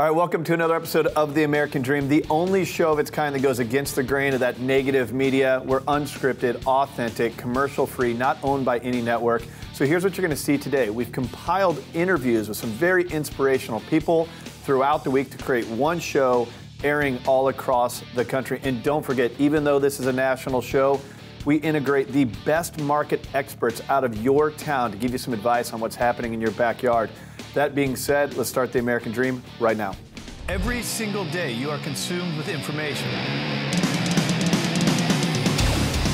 All right, welcome to another episode of The American Dream, the only show of its kind that goes against the grain of that negative media. We're unscripted, authentic, commercial-free, not owned by any network. So here's what you're going to see today. We've compiled interviews with some very inspirational people throughout the week to create one show airing all across the country. And don't forget, even though this is a national show, we integrate the best market experts out of your town to give you some advice on what's happening in your backyard. That being said, let's start the American Dream right now. Every single day, you are consumed with information.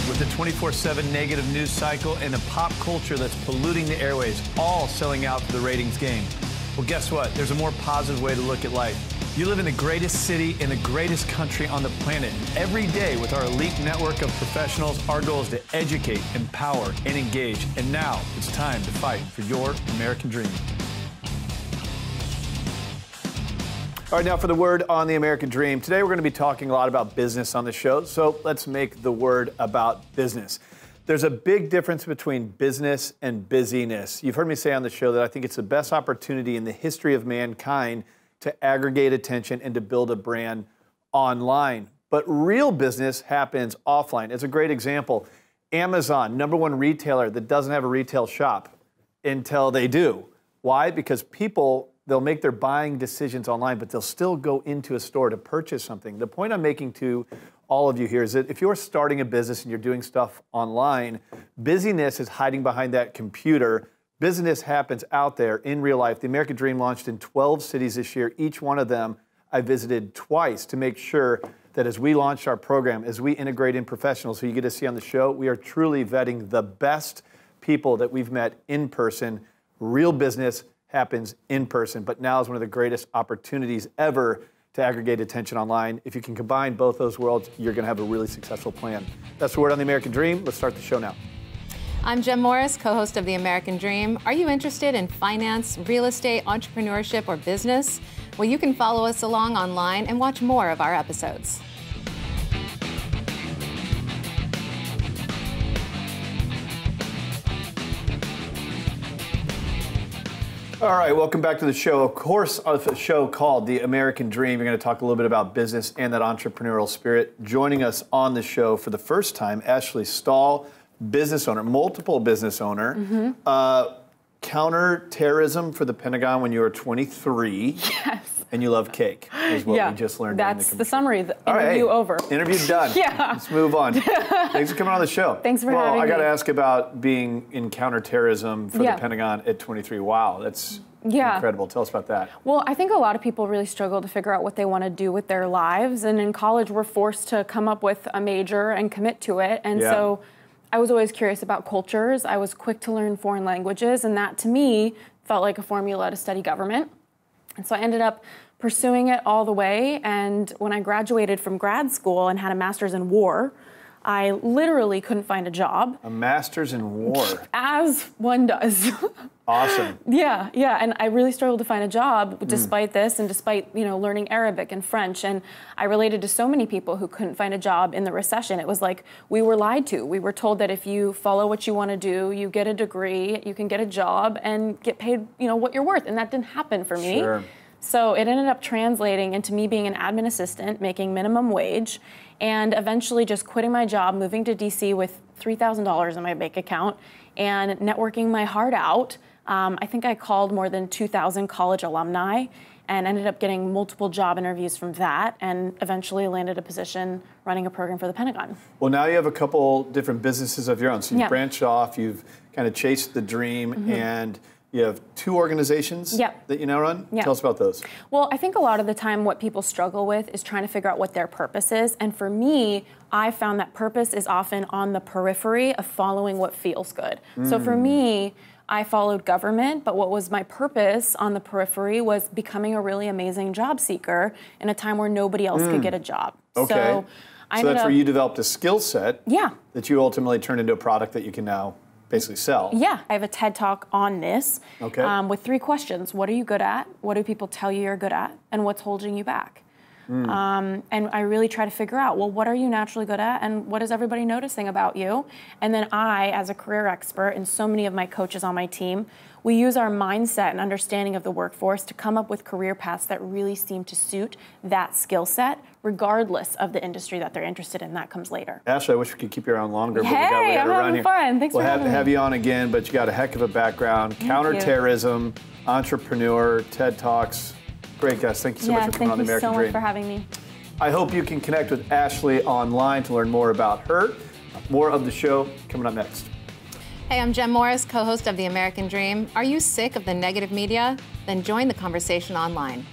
With the 24/7 negative news cycle and a pop culture that's polluting the airways, all selling out for the ratings game. Well, guess what? There's a more positive way to look at life. You live in the greatest city in the greatest country on the planet. Every day with our elite network of professionals, our goal is to educate, empower, and engage. And now it's time to fight for your American dream. All right, now for the word on the American Dream. Today we're going to be talking a lot about business on the show, so let's make the word about business. There's a big difference between business and busyness. You've heard me say on the show that I think it's the best opportunity in the history of mankind to aggregate attention and to build a brand online. But real business happens offline. It's a great example. Amazon, #1 retailer that doesn't have a retail shop until they do. Why? Because people, they'll make their buying decisions online, but they'll still go into a store to purchase something. The point I'm making to all of you here is that if you're starting a business and you're doing stuff online, busyness is hiding behind that computer. Business happens out there in real life. The American Dream launched in 12 cities this year. Each one of them I visited twice to make sure that as we launched our program, as we integrate in professionals who you get to see on the show, we are truly vetting the best people that we've met in person. Real business happens in person, but now is one of the greatest opportunities ever to aggregate attention online. If you can combine both those worlds, you're going to have a really successful plan. That's the word on the American Dream. Let's start the show now. I'm Jem Morris, co-host of The American Dream. Are you interested in finance, real estate, entrepreneurship, or business? Well, you can follow us along online and watch more of our episodes. All right, welcome back to the show. Of course, a show called The American Dream. We're going to talk a little bit about business and that entrepreneurial spirit. Joining us on the show for the first time, Ashley Stahl, business owner, multiple business owner, counter-terrorism for the Pentagon when you were 23. Yes. And you love cake, is what we just learned. That's the summary. The interview over. Interview done. Yeah. Let's move on. Thanks for coming on the show. Thanks for having me. I got to ask about being in counterterrorism for the Pentagon at 23. Wow, that's incredible. Tell us about that. Well, I think a lot of people really struggle to figure out what they want to do with their lives. And in college, we're forced to come up with a major and commit to it. And so I was always curious about cultures. I was quick to learn foreign languages. And that, to me, felt like a formula to study government. And so I ended up pursuing it all the way. And when I graduated from grad school and had a master's in war, I literally couldn't find a job. A master's in war. As one does. Awesome. Yeah. And I really struggled to find a job despite this and despite, learning Arabic and French. And I related to so many people who couldn't find a job in the recession. It was like we were lied to. We were told that if you follow what you want to do, you get a degree, you can get a job and get paid, what you're worth. And that didn't happen for me. Sure. So it ended up translating into me being an admin assistant, making minimum wage, and eventually just quitting my job, moving to DC with $3,000 in my bank account and networking my heart out. I think I called more than 2,000 college alumni and ended up getting multiple job interviews from that and eventually landed a position running a program for the Pentagon. Well, now you have a couple different businesses of your own. So you've branched off, you've kind of chased the dream, and you have 2 organizations that you now run? Tell us about those. Well, I think a lot of the time what people struggle with is trying to figure out what their purpose is. And for me, I found that purpose is often on the periphery of following what feels good. So for me, I followed government, but what was my purpose on the periphery was becoming a really amazing job seeker in a time where nobody else could get a job. Okay. So that's where you developed a skill set that you ultimately turned into a product that you can now basically sell. Yeah, I have a TED Talk on this with 3 questions. What are you good at? What do people tell you you're good at? And what's holding you back? And I really try to figure out, well, what are you naturally good at and what is everybody noticing about you? And then I, as a career expert, and so many of my coaches on my team, we use our mindset and understanding of the workforce to come up with career paths that really seem to suit that skill set, regardless of the industry that they're interested in. That comes later. Ashley, I wish we could keep you around longer, but we Hey, got I'm to run having here. fun. Thanks for having me. We'll have you on again, but you got a heck of a background. Counterterrorism, entrepreneur, TED Talks. Great guest. Thank you so much for coming on the American Dream. Thank you so much for having me. I hope you can connect with Ashley online to learn more about her. More of the show coming up next. Hey, I'm Jem Morris, co-host of The American Dream. Are you sick of the negative media? Then join the conversation online.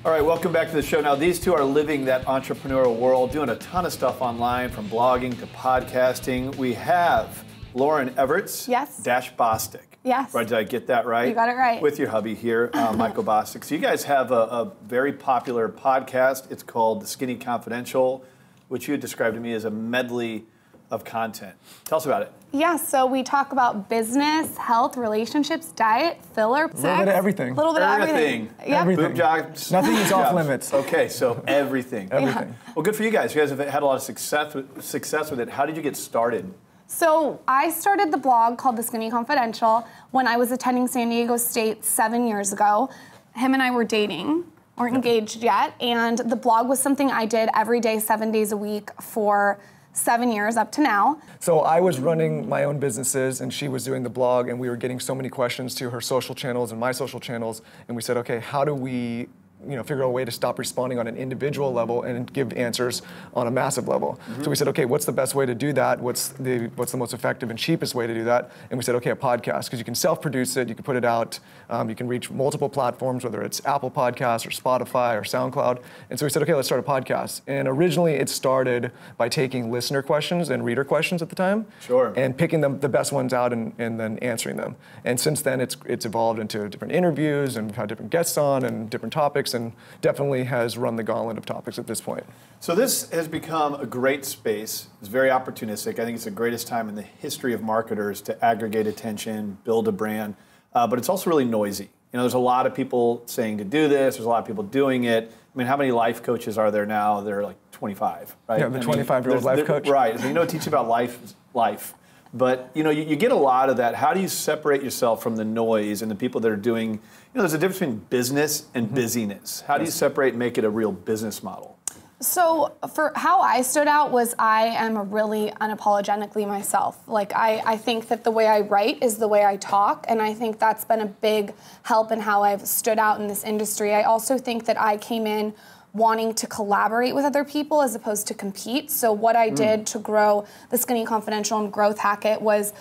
All right, welcome back to the show. Now, these two are living that entrepreneurial world, doing a ton of stuff online, from blogging to podcasting. We have Lauryn Evarts, Yes. dash Bosstick. Yes. Right, did I get that right? You got it right. With your hubby here, Michael Bosstick. So you guys have a very popular podcast. It's called The Skinny Confidential, which you had described to me as a medley of content. Tell us about it. Yeah, so we talk about business, health, relationships, diet, filler, sex. A little bit of everything. A little bit of everything. Yep. Everything. Boob jobs. Nothing is off jobs. limits. Okay, so everything. Everything. Well, good for you guys. You guys have had a lot of success with it. How did you get started? So I started the blog called The Skinny Confidential when I was attending San Diego State 7 years ago. Him and I were dating, weren't engaged yet, and the blog was something I did every day, 7 days a week for 7 years up to now. So I was running my own businesses and she was doing the blog, and we were getting so many questions to her social channels and my social channels, and we said, okay, how do we figure out a way to stop responding on an individual level and give answers on a massive level? Mm-hmm. So we said, okay, what's the best way to do that? What's the most effective and cheapest way to do that? And we said, okay, a podcast, because you can self-produce it, you can put it out, you can reach multiple platforms, whether it's Apple Podcasts or Spotify or SoundCloud. And so we said, okay, let's start a podcast. And originally it started by taking listener questions and reader questions at the time. Sure. And picking the best ones out and then answering them. And since then it's evolved into different interviews, and we've had different guests on and different topics, and definitely has run the gauntlet of topics at this point. So this has become a great space. It's very opportunistic. I think it's the greatest time in the history of marketers to aggregate attention, build a brand, but it's also really noisy. There's a lot of people saying to do this. There's a lot of people doing it. I mean, how many life coaches are there now? They're like 25, right? Yeah, the 25-year-old life coach. Right. So teach about life. But you get a lot of that. How do you separate yourself from the noise and the people that are doing? There's a difference between business and busyness. How do you separate and make it a real business model? So for how I stood out was I am really unapologetically myself. Like I think that the way I write is the way I talk, and I think that's been a big help in how I've stood out in this industry. I also think that I came in wanting to collaborate with other people as opposed to compete. So what I did to grow The Skinny Confidential and Growth Hack It was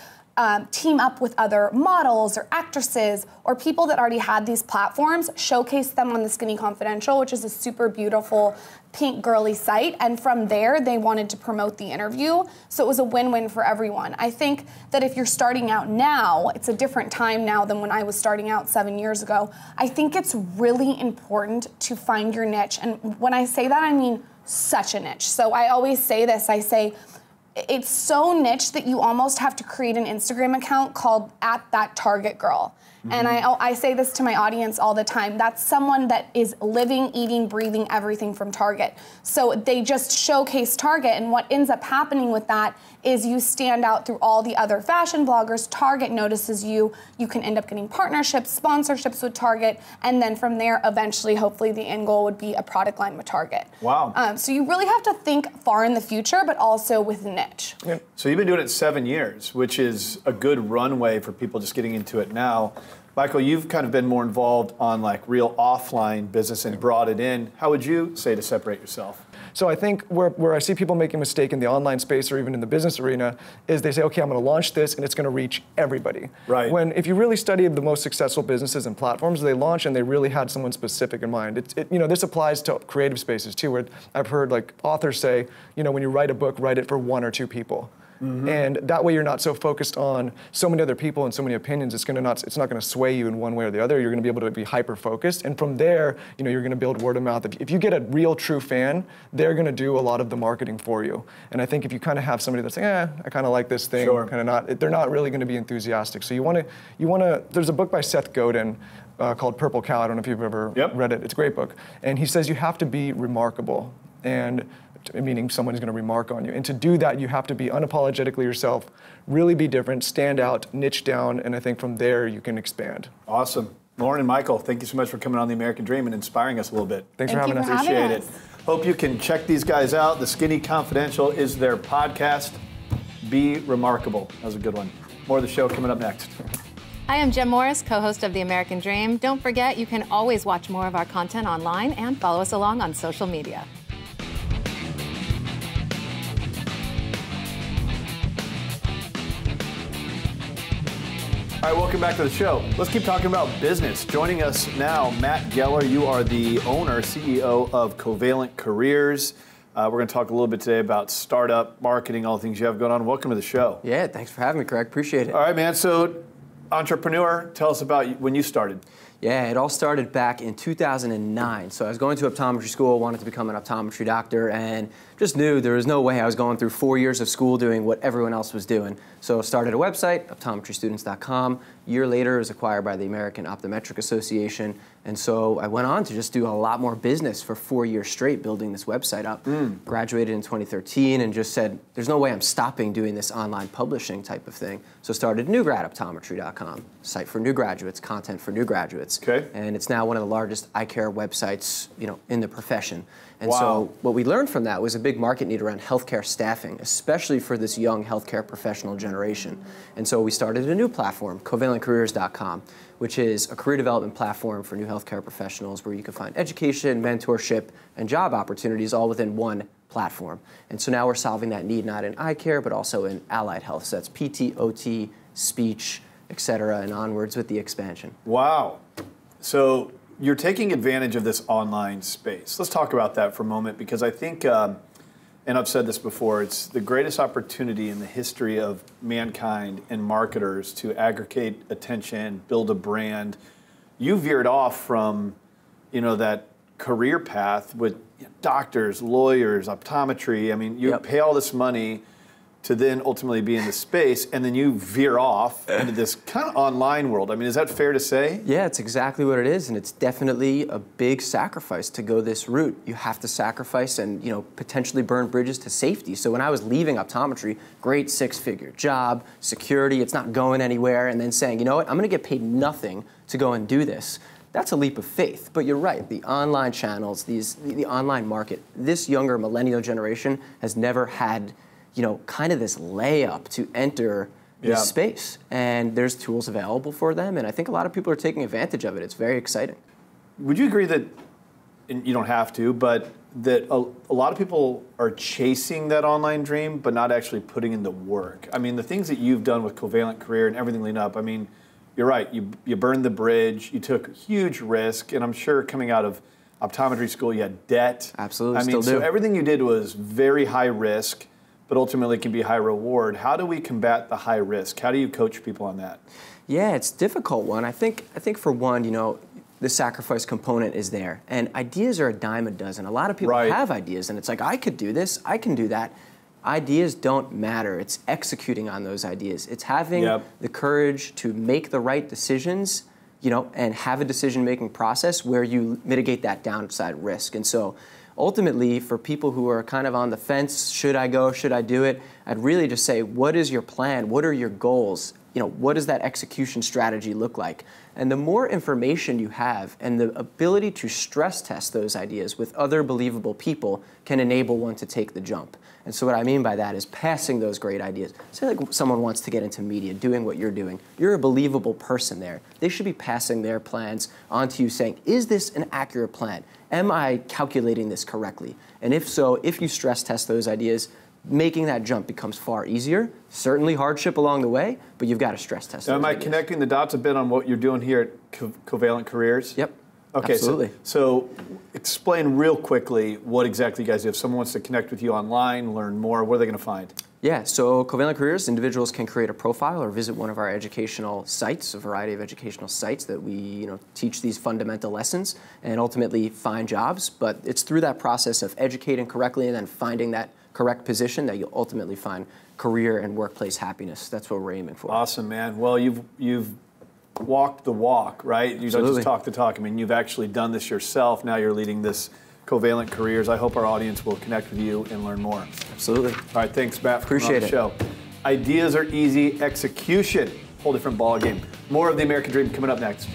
team up with other models or actresses or people that already had these platforms, showcase them on The Skinny Confidential, which is a super beautiful pink girly site, and from there they wanted to promote the interview, so it was a win-win for everyone. I think that if you're starting out now, it's a different time now than when I was starting out 7 years ago. I think it's really important to find your niche, and when I say that, I mean such a niche. So I always say this, I say, it's so niche that you almost have to create an Instagram account called @thattargetgirl. Mm-hmm. And I say this to my audience all the time. That's someone that is living, eating, breathing everything from Target. So they just showcase Target, and what ends up happening with that is you stand out through all the other fashion bloggers. Target notices you. You can end up getting partnerships, sponsorships with Target, and then from there, eventually, hopefully, the end goal would be a product line with Target. Wow. So you really have to think far in the future, but also with niche. Yeah. So you've been doing it 7 years, which is a good runway for people just getting into it now. Michael, you've kind of been more involved on like real offline business and brought it in. How would you say to separate yourself? So I think where I see people making a mistake in the online space or even in the business arena is they say, okay, I'm going to launch this and it's going to reach everybody. Right. When if you really study the most successful businesses and platforms, they launch and they really had someone specific in mind. This applies to creative spaces too, where I've heard like authors say, when you write a book, write it for 1 or 2 people. Mm-hmm. And that way you're not so focused on so many other people and so many opinions, it's not going to sway you in one way or the other. You're going to be able to be hyper-focused. And from there, you're going to build word of mouth. If you get a real, true fan, they're going to do a lot of the marketing for you. And I think if you kind of have somebody that's like, I kind of like this thing, sure. kind of not, they're not really going to be enthusiastic. So you want to, there's a book by Seth Godin, called Purple Cow. I don't know if you've ever read it. It's a great book. And he says you have to be remarkable, and meaning someone is going to remark on you. And to do that, you have to be unapologetically yourself, really be different, stand out, niche down, and I think from there you can expand. Awesome. Lauryn and Michael, thank you so much for coming on The American Dream and inspiring us a little bit. Thanks for having us. Appreciate it. Hope you can check these guys out. The Skinny Confidential is their podcast. Be remarkable. That was a good one. More of the show coming up next. Hi, I'm Jem Morris, co-host of The American Dream. Don't forget, you can always watch more of our content online and follow us along on social media. All right, welcome back to the show. Let's keep talking about business. Joining us now, Matt Geller. You are the owner, CEO of Covalent Careers. We're going to talk a little bit today about startup, marketing, all the things you have going on. Welcome to the show. Yeah, thanks for having me, Craig. Appreciate it. All right, man. So, entrepreneur, tell us about when you started. Yeah, it all started back in 2009. So I was going to optometry school, wanted to become an optometry doctor, and just knew there was no way I was going through 4 years of school doing what everyone else was doing. So I started a website, optometrystudents.com. A year later, it was acquired by the American Optometric Association. And so I went on to just do a lot more business for 4 years straight, building this website up. Graduated in 2013 and just said, there's no way I'm stopping doing this online publishing type of thing. So started newgradoptometry.com, site for new graduates, content for new graduates. Okay. And it's now one of the largest eye care websites, in the profession. And so what we learned from that was a big market need around healthcare staffing, especially for this young healthcare professional generation. And so we started a new platform, covalentcareers.com, which is a career development platform for new healthcare professionals where you can find education, mentorship, and job opportunities all within one platform. And so now we're solving that need not in eye care, but also in allied health. So that's PT, OT, speech, et cetera, and onwards with the expansion. Wow. So you're taking advantage of this online space. Let's talk about that for a moment, because I think, and I've said this before, it's the greatest opportunity in the history of mankind and marketers to aggregate attention, build a brand. You veered off from, that career path with doctors, lawyers, optometry. I mean, you pay all this money to then ultimately be in the space, and then you veer off into this kind of online world. I mean, is that fair to say? Yeah, it's exactly what it is, and it's definitely a big sacrifice to go this route. You have to sacrifice and, potentially burn bridges to safety. So when I was leaving optometry, great six-figure job, security, it's not going anywhere, and then saying, you know what, I'm gonna get paid nothing to go and do this. That's a leap of faith, but you're right. The online channels, the online market, this younger millennial generation has never had kind of this layup to enter this space. And there's tools available for them, and I think a lot of people are taking advantage of it. It's very exciting. Would you agree that, and you don't have to, but that a lot of people are chasing that online dream, but not actually putting in the work? I mean, the things that you've done with Covalent Career and everything leading up, I mean, you're right. You burned the bridge. You took huge risk, and I'm sure coming out of optometry school, you had debt. Absolutely, I mean, so everything you did was very high risk, but ultimately can be high reward. How do we combat the high risk? How do you coach people on that? Yeah, it's a difficult one. I think for one, the sacrifice component is there. And ideas are a dime a dozen. A lot of people have ideas, and it's like, I could do this, I can do that. Ideas don't matter. It's executing on those ideas. It's having the courage to make the right decisions, and have a decision-making process where you mitigate that downside risk. And so ultimately, for people who are kind of on the fence, should I go, should I do it, I'd really just say, what is your plan? What are your goals? What does that execution strategy look like? And the more information you have and the ability to stress test those ideas with other believable people can enable one to take the jump. And so what I mean by that is passing those great ideas. Say like someone wants to get into media, doing what you're doing. You're a believable person there. They should be passing their plans on to you saying, is this an accurate plan? Am I calculating this correctly? And if so, if you stress test those ideas, making that jump becomes far easier. Certainly hardship along the way, but you've got to stress test those Am I ideas. connecting the dots a bit on what you're doing here at Covalent Careers? Yep. Okay, absolutely. So explain real quickly what exactly you guys do. If someone wants to connect with you online, learn more, what are they going to find? Yeah, so Covalent Careers, individuals can create a profile or visit one of our educational sites, a variety of educational sites that we teach these fundamental lessons and ultimately find jobs. But it's through that process of educating correctly and then finding that correct position that you'll ultimately find career and workplace happiness. That's what we're aiming for. Awesome, man. Well, you've walked the walk, right? You don't just talk the talk. I mean, you've actually done this yourself. Now you're leading this Covalent Careers. I hope our audience will connect with you and learn more. Absolutely. All right, thanks, Matt, for Appreciate coming on the show. Ideas are easy, execution, whole different ball game. More of the American Dream coming up next.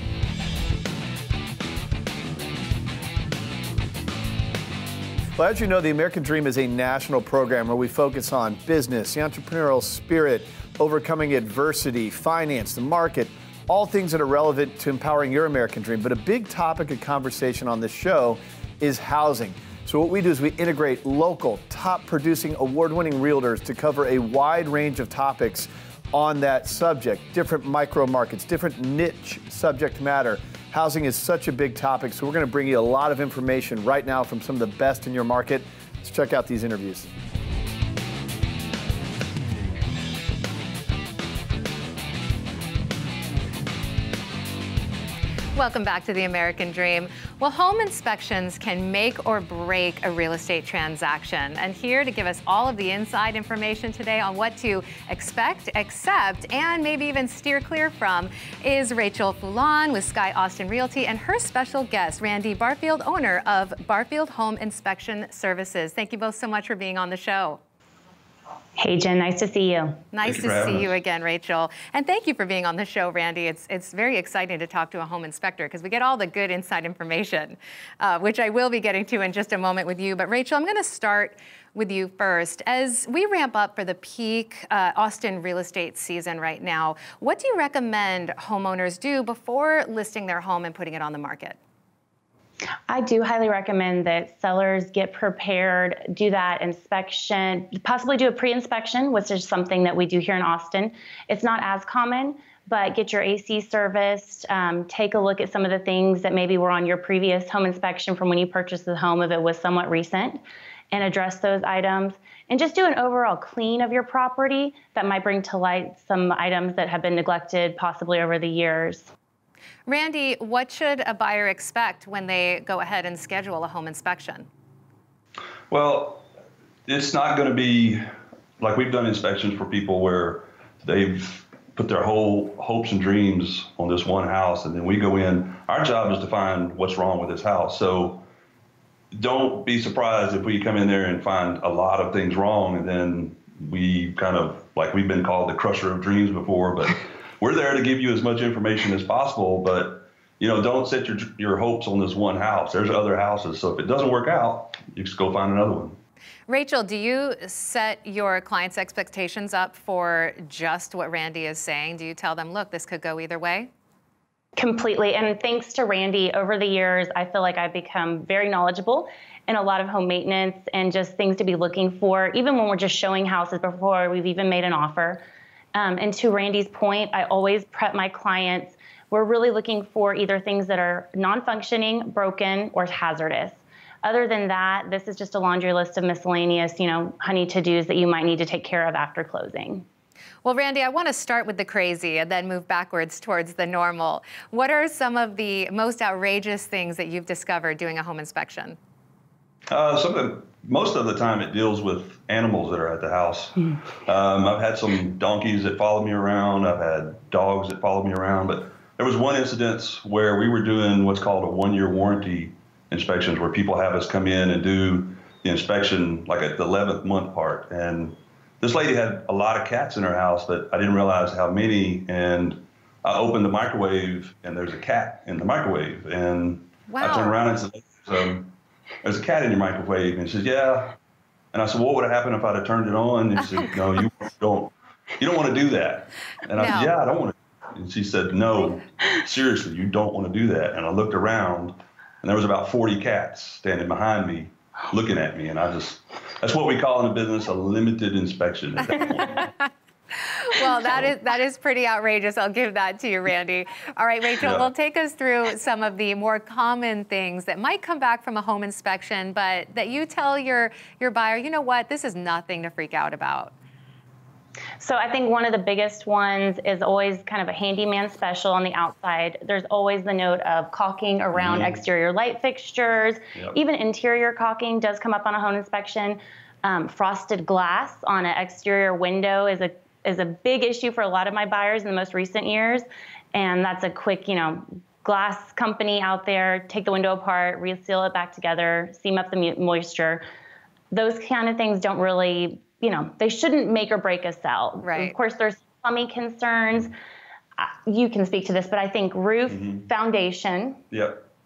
Well, as you know, the American Dream is a national program where we focus on business, the entrepreneurial spirit, overcoming adversity, finance, the market, all things that are relevant to empowering your American dream. But a big topic of conversation on this show is housing. So what we do is we integrate local, top-producing, award-winning realtors to cover a wide range of topics on that subject, different micro markets, different niche subject matter. Housing is such a big topic, so we're going to bring you a lot of information right now from some of the best in your market. Let's check out these interviews. Welcome back to the American Dream. Well, home inspections can make or break a real estate transaction. And here to give us all of the inside information today on what to expect, accept, and maybe even steer clear from is Rachael Felan with Sky Austin Realty and her special guest, Randy Barfield, owner of Barfield Home Inspection Services. Thank you both so much for being on the show. Hey, Jen, nice to see you. Nice to see you again, Rachael. And thank you for being on the show, Randy. It's very exciting to talk to a home inspector because we get all the good inside information, which I will be getting to in just a moment with you. But Rachael, I'm going to start with you first. As we ramp up for the peak Austin real estate season right now, what do you recommend homeowners do before listing their home and putting it on the market? I do highly recommend that sellers get prepared, do that inspection, possibly do a pre-inspection, which is something that we do here in Austin. It's not as common, but get your AC serviced, take a look at some of the things that maybe were on your previous home inspection from when you purchased the home if it was somewhat recent, and address those items. And just do an overall clean of your property that might bring to light some items that have been neglected possibly over the years. Randy, what should a buyer expect when they go ahead and schedule a home inspection? Well, it's not going to be like we've done inspections for people where they've put their whole hopes and dreams on this one house, and then we go in. Our job is to find what's wrong with this house. So don't be surprised if we come in there and find a lot of things wrong, and then we kind of, like we've been called the crusher of dreams before, but we're there to give you as much information as possible, but don't set your hopes on this one house. There's other houses, so if it doesn't work out, you just go find another one. Rachael, do you set your clients' expectations up for just what Randy is saying? Do you tell them, look, this could go either way? Completely, and thanks to Randy, over the years, I feel like I've become very knowledgeable in a lot of home maintenance and just things to be looking for, even when we're just showing houses before we've even made an offer. And to Randy's point, I always prep my clients. We're really looking for either things that are non-functioning, broken, or hazardous. Other than that, this is just a laundry list of miscellaneous, honey to-dos that you might need to take care of after closing. Well, Randy, I want to start with the crazy and then move backwards towards the normal. What are some of the most outrageous things that you've discovered doing a home inspection? Most of the time it deals with animals that are at the house. I've had some donkeys that follow me around. I've had dogs that follow me around. But there was one incident where we were doing what's called a one-year warranty inspections, where people have us come in and do the inspection like at the 11th month part. And this lady had a lot of cats in her house, but I didn't realize how many. And I opened the microwave and there's a cat in the microwave. And wow. I turned around and said, there's a cat in your microwave. And she said, yeah. And I said, what would have happened if I'd have turned it on? And she said, no, you don't want to do that. And I said, yeah, I don't want to. And she said, no, seriously, you don't want to do that. And I looked around and there was about 40 cats standing behind me looking at me. And that's what we call in the business a limited inspection at that point. Well, that is pretty outrageous. I'll give that to you, Randy. All right, Rachael, well, take us through some of the more common things that might come back from a home inspection, but that you tell your buyer, you know what, this is nothing to freak out about. So I think one of the biggest ones is always kind of a handyman special on the outside. There's always the note of caulking around exterior light fixtures. Even interior caulking does come up on a home inspection. Frosted glass on an exterior window is a big issue for a lot of my buyers in the most recent years. And that's a quick, glass company out there, take the window apart, reseal it back together, seam up the moisture. Those kind of things don't really, they shouldn't make or break a sell. Right. Of course, there's plumbing concerns. You can speak to this, but I think roof, foundation,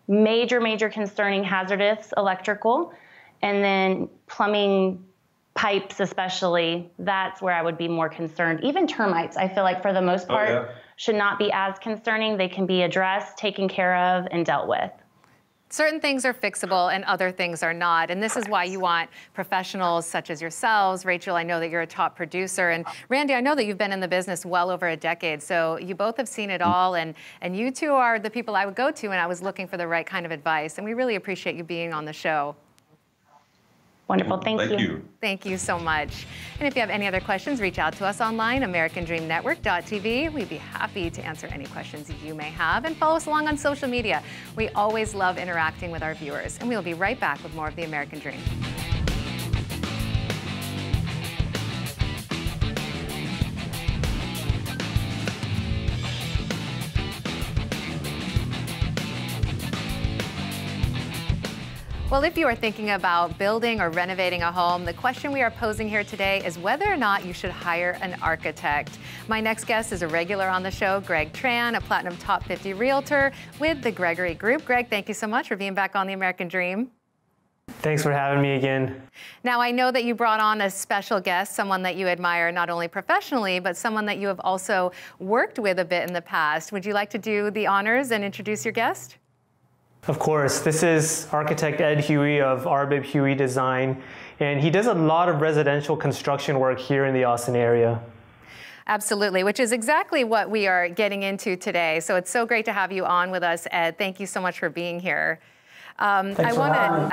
major concerning hazardous electrical, and then plumbing pipes especially, that's where I would be more concerned. Even termites, I feel like for the most part, should not be as concerning. They can be addressed, taken care of, and dealt with. Certain things are fixable and other things are not. And this is why you want professionals such as yourselves. Rachel, I know that you're a top producer. And Randy, I know that you've been in the business well over a decade. So you both have seen it all. And you two are the people I would go to when I was looking for the right kind of advice. And we really appreciate you being on the show. Wonderful. Thank you. Thank you so much. And if you have any other questions, reach out to us online, AmericanDreamNetwork.tv. We'd be happy to answer any questions you may have. And follow us along on social media. We always love interacting with our viewers. And we'll be right back with more of The American Dream. Well, if you are thinking about building or renovating a home, the question we are posing here today is whether or not you should hire an architect. My next guest is a regular on the show, Greg Tran, a Platinum Top 50 Realtor with the Gregory Group. Greg, thank you so much for being back on The American Dream. Thanks for having me again. Now, I know that you brought on a special guest, someone that you admire not only professionally, but someone that you have also worked with a bit in the past. Would you like to do the honors and introduce your guest? Of course, this is architect Ed Hughey of Arbib Hughey Design, and he does a lot of residential construction work here in the Austin area. Absolutely, which is exactly what we are getting into today. So it's so great to have you on with us, Ed. Thank you so much for being here. I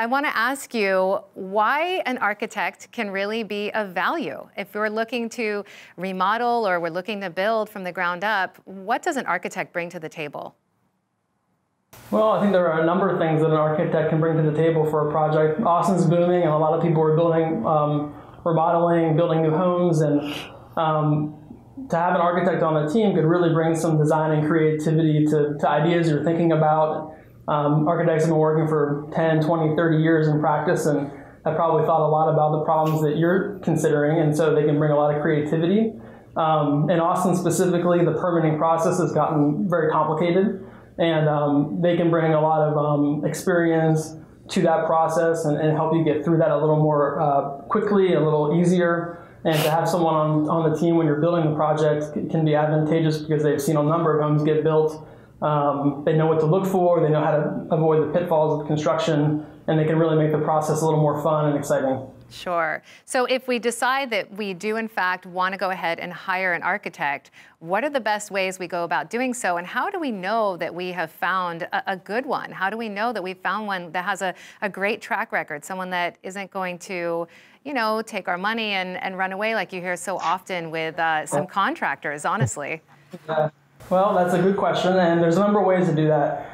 want to ask you why an architect can really be of value. If we're looking to remodel or we're looking to build from the ground up, what does an architect bring to the table? Well, I think there are a number of things that an architect can bring to the table for a project. Austin's booming, and a lot of people are building, remodeling, building new homes, and to have an architect on the team could really bring some design and creativity to ideas you're thinking about. Architects have been working for 10, 20, 30 years in practice, and have probably thought a lot about the problems that you're considering, and so they can bring a lot of creativity. In Austin specifically, the permitting process has gotten very complicated. And they can bring a lot of experience to that process and help you get through that a little more quickly, a little easier. And to have someone on the team when you're building the project can be advantageous because they've seen a number of homes get built. They know what to look for, they know how to avoid the pitfalls of construction, and they can really make the process a little more fun and exciting. Sure. So if we decide that we do, in fact, want to go ahead and hire an architect, what are the best ways we go about doing so? And how do we know that we have found a good one? How do we know that we've found one that has a great track record, someone that isn't going to, take our money and run away like you hear so often with some contractors, honestly? Well, that's a good question, and there's a number of ways to do that.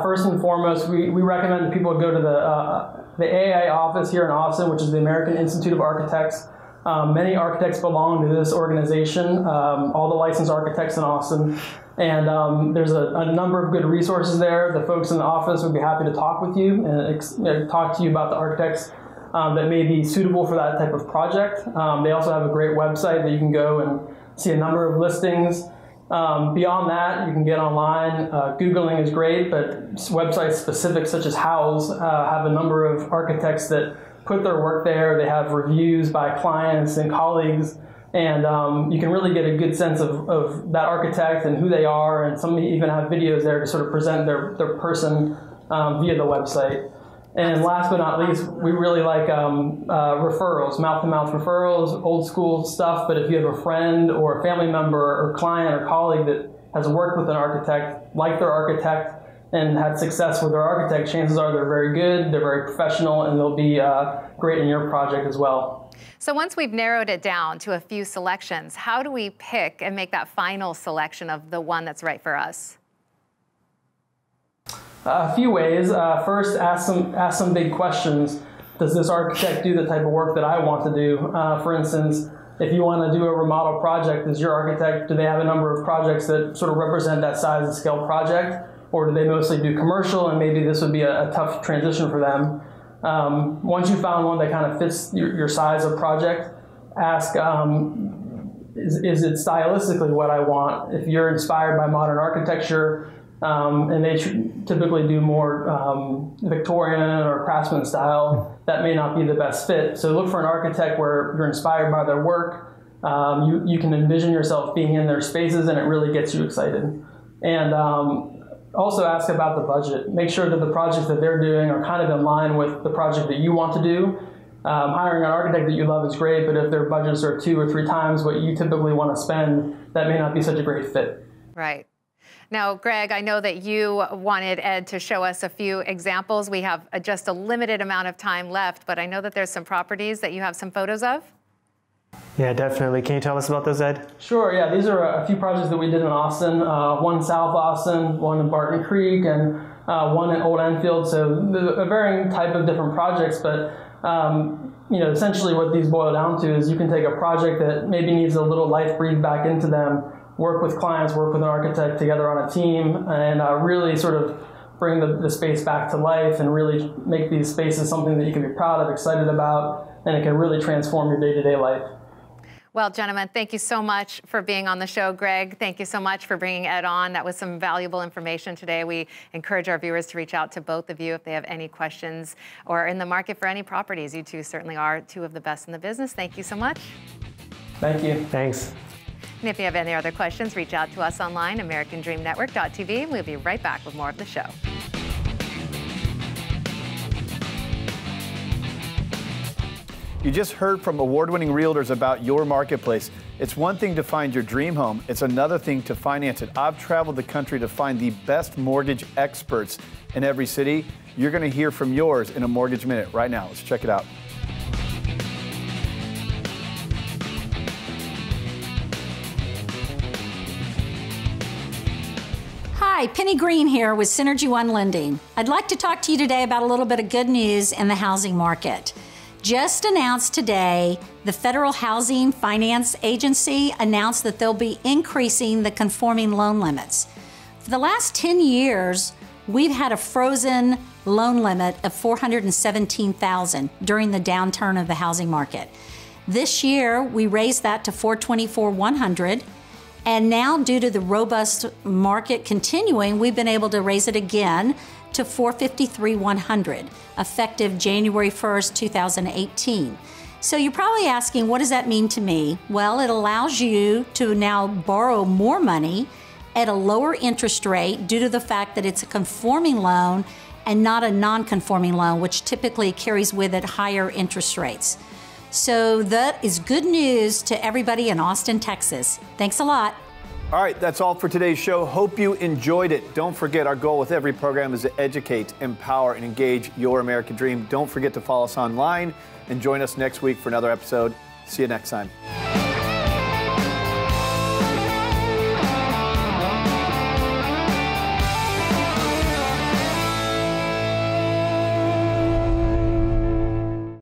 First and foremost, we recommend that people go to the AIA office here in Austin, which is the American Institute of Architects. Many architects belong to this organization, all the licensed architects in Austin. And there's a number of good resources there. The folks in the office would be happy to talk with you and talk to you about the architects that may be suitable for that type of project. They also have a great website that you can go and see a number of listings. Beyond that, you can get online. Googling is great, but websites specific such as House have a number of architects that put their work there. They have reviews by clients and colleagues, and you can really get a good sense of that architect and who they are, and some even have videos there to sort of present their person via the website. And last but not least, we really like referrals, mouth-to-mouth referrals, old school stuff. But if you have a friend or a family member or client or colleague that has worked with an architect, like their architect, and had success with their architect, chances are they're very good, they're very professional, and they'll be great in your project as well. So once we've narrowed it down to a few selections, how do we pick and make that final selection of the one that's right for us? A few ways. First, ask some big questions. Does this architect do the type of work that I want to do? For instance, if you want to do a remodel project, is your architect, do they have a number of projects that sort of represent that size and scale project? Or do they mostly do commercial, and maybe this would be a tough transition for them? Once you found one that kind of fits your size of project, ask, is it stylistically what I want? If you're inspired by modern architecture, and they typically do more Victorian or craftsman style, that may not be the best fit. So look for an architect where you're inspired by their work. You can envision yourself being in their spaces, and it really gets you excited. And also ask about the budget. Make sure that the projects that they're doing are kind of in line with the project that you want to do. Hiring an architect that you love is great, but if their budgets are 2 or 3 times what you typically want to spend, that may not be such a great fit. Right. Now, Greg, I know that you wanted Ed to show us a few examples. We have just a limited amount of time left, but I know that there's some properties that you have some photos of. Yeah, definitely. Can you tell us about those, Ed? Sure, yeah. These are a few projects that we did in Austin. One South Austin, one in Barton Creek, and one in Old Enfield. So a varying type of different projects, but essentially what these boil down to is you can take a project that maybe needs a little life breathed back into them, work with clients, work with an architect together on a team, and really sort of bring the space back to life and really make these spaces something that you can be proud of, excited about, and it can really transform your day-to-day life. Well, gentlemen, thank you so much for being on the show. Greg, thank you so much for bringing Ed on. That was some valuable information today. We encourage our viewers to reach out to both of you if they have any questions or are in the market for any properties. You two certainly are 2 of the best in the business. Thank you so much. Thank you. Thanks. And if you have any other questions, reach out to us online, AmericanDreamNetwork.tv, and we'll be right back with more of the show. You just heard from award-winning realtors about your marketplace. It's one thing to find your dream home. It's another thing to finance it. I've traveled the country to find the best mortgage experts in every city. You're going to hear from yours in a Mortgage Minute right now. Let's check it out. Hi, Penny Green here with Synergy One Lending. I'd like to talk to you today about a little bit of good news in the housing market. Just announced today, the Federal Housing Finance Agency announced that they'll be increasing the conforming loan limits. For the last 10 years, we've had a frozen loan limit of $417,000 during the downturn of the housing market. This year, we raised that to $424,100. And now, due to the robust market continuing, we've been able to raise it again to $453,100, effective January 1st, 2018. So you're probably asking, what does that mean to me? Well, it allows you to now borrow more money at a lower interest rate due to the fact that it's a conforming loan and not a non-conforming loan, which typically carries with it higher interest rates. So that is good news to everybody in Austin, Texas. Thanks a lot. All right, that's all for today's show. Hope you enjoyed it. Don't forget, our goal with every program is to educate, empower, and engage your American dream. Don't forget to follow us online and join us next week for another episode. See you next time.